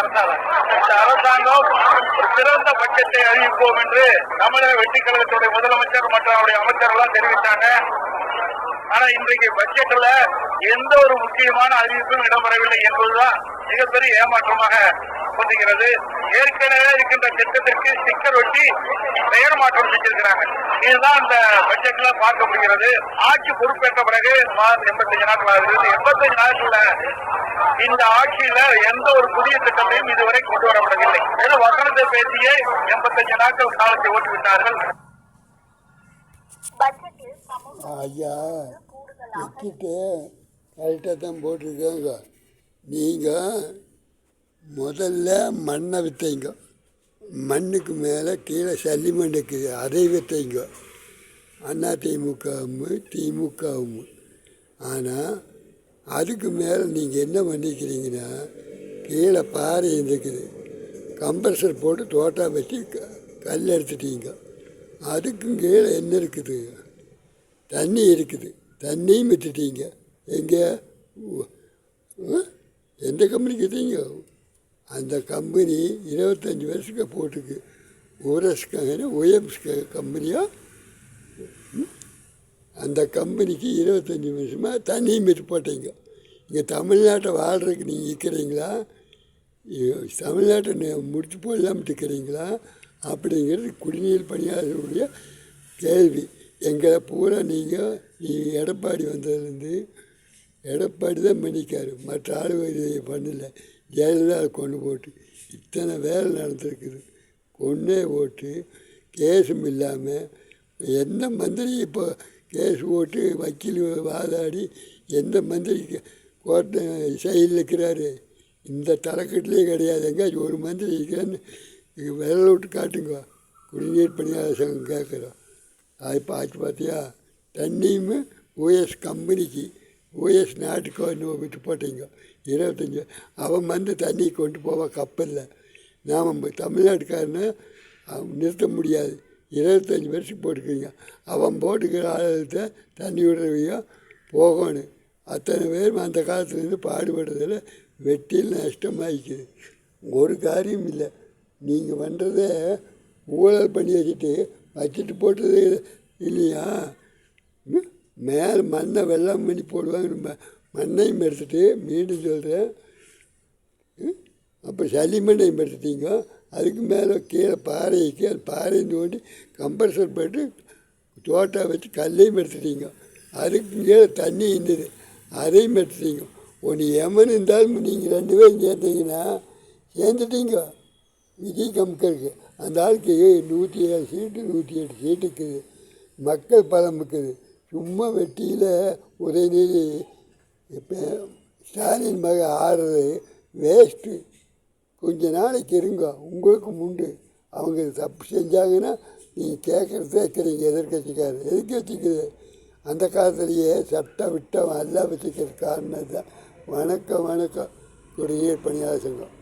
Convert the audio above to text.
இந்த அரசாங்கம் ஒரு சிறந்த பட்ஜெட்டை அறிவிப்போம் என்று தமிழக வெற்றிக் கழகத்துடைய முதலமைச்சர் மற்றும் அவருடைய அமைச்சர்கள் தெரிவித்தாங்க. ஆனா இன்றைக்கு பட்ஜெட்ல எந்த ஒரு முக்கியமான அறிவிப்பும் இடம்பெறவில்லை என்பதுதான் மிகப்பெரிய ஏமாற்றமாக கொண்டிருக்கிறது. ஏற்கனவே இருக்கின்ற திட்டத்திற்கு ஸ்டிக்கர் ஒட்டி பெயர் மாற்றம் செஞ்சிருக்கிறாங்க. இதுதான் இந்த பட்ஜெட்ல பார்க்க முடிகிறது. ஆட்சி பொறுப்பேற்ற பிறகு 85 நாட்கள் ஆகுது. 85 நாட்கள்ல இந்த ஆட்சியில எந்த ஒரு புதிய திட்டத்தையும் இதுவரை கொண்டு வரப்படவில்லை. வெறும் வசனத்தை பேசியே 85 நாட்கள் காலத்தை ஓட்டிவிட்டார்கள். ஐயா வச்சுட்டு கரெக்டாக தான் போட்டிருக்காங்க. நீங்கள் முதல்ல மண்ணை விற்றைங்க, மண்ணுக்கு மேலே கீழே சல்லிமண் இருக்குது, அதை விற்றைங்க. அதிமுகவும் திமுகவும். ஆனால் அதுக்கு மேலே நீங்கள் என்ன பண்ணிக்கிறீங்கன்னா கீழே பாறை இருக்குது, கம்ப்ரஸர் போட்டு தோட்டா வச்சு கல் எடுத்துட்டீங்க. அதுக்கும் கீழே என்ன இருக்குது? தண்ணி இருக்குது, தண்ணியும் விட்டுட்டீங்க. எங்கே எந்த கம்பெனிக்கு விட்டீங்க? அந்த கம்பெனி 25 வருஷத்துக்கு போட்டுருக்கு. OMS கம்பெனியாக அந்த கம்பெனிக்கு 25 வருஷமாக தண்ணியும் விட்டு போட்டீங்க. இங்கே தமிழ்நாட்டை வாழ்கிறதுக்கு நீங்கள் இருக்கிறீங்களா, தமிழ்நாட்டை முடிச்சு போடலாம்னு இருக்கிறீங்களா அப்படிங்கிறது குடிநீர் பணியாளர்களுடைய கேள்வி. எங்களை பூரா நீங்கள் எடப்பாடி வந்ததுலேருந்து எடப்பாடி தான் பண்ணிக்காரு, மற்ற ஆளுநர் பண்ணலை. ஜெயலலிதா கொண்டு போட்டு இத்தனை வேலை நடந்திருக்குது. கொண்டே போட்டு கேஸும் இல்லாமல் எந்த மந்திரி இப்போ கேஸ் போட்டு வக்கீல் வாதாடி எந்த மந்திரி கோர்ட்டு சைடில் இருக்கிறாரு? இந்த தலைக்கட்டிலே கிடையாது. எங்கேயாச்சும் ஒரு மந்திரி இருக்கிறேன்னு விரல விட்டு காட்டுங்க. குடிநீர் பணியாளர் சங்கம் கேட்குறோம். அது பார்த்து பார்த்தியா? தண்ணியுமே OS கம்பெனிக்கு, OS நாட்டுக்கு விட்டு போட்டீங்க 25. அவன் வந்து தண்ணி கொண்டு போவான் கப்பலில். நாம் தமிழ்நாட்டுக்காரனை நிறுத்த முடியாது. 25 வருஷம் போட்டுக்கிறீங்க. அவன் போட்டுக்கிற ஆளுகிட்ட தண்ணி விடுறவையோ போகணும். அத்தனை பேரும் அந்த காலத்துலேருந்து பாடுபடுறதில் வெட்டியில் நஷ்டமாகிக்குது. ஒரு காரியம் இல்லை. நீங்கள் பண்ணுறத ஊழல் பண்ணி வச்சுட்டு போட்டது இல்லையா? மேலே மண்ணை வெள்ளம் பண்ணி போடுவாங்க. மண்ணையும் எடுத்துகிட்டு மீண்டும் சொல்கிறேன், அப்போ சளிமண்ணையும் எடுத்துட்டீங்க. அதுக்கு மேலே கீழே பாறைக்கு அது பாறையும் தோண்டி கம்ப்ரஸர் போட்டு தோட்டா வச்சு கல்லையும் எடுத்துட்டீங்க. அதுக்கு கீழே தண்ணி இருந்தது, அதையும் எடுத்துட்டீங்க. ஒன்று எமன் இருந்தாலும் நீங்கள் 2 பேரும் சேர்ந்தீங்கன்னா சேர்ந்துட்டீங்க. விஜய் கம்கருக்கு அந்த ஆளுக்கு 107 சீட்டு 108 சீட்டு இருக்குது. மக்கள் பலம் இருக்குது. சும்மா வெட்டியில் உதயநிதி இப்போ ஸ்டாலின் மக ஆடுறது வேஸ்ட்டு. கொஞ்ச நாளைக்கு இருங்க, உங்களுக்கு உண்டு. அவங்க தப்பு செஞ்சாங்கன்னா நீங்கள் கேட்குறது வைக்கிறீங்க. எதிர்கட்சிக்காரர் எதுக்கு வச்சுக்கிறது? அந்த காலத்துலேயே சட்டம் விட்டம் எல்லாம் வச்சுக்கிறது காரணம் தான். வணக்கம் குடிநீர் பணியாளர் சங்கம்.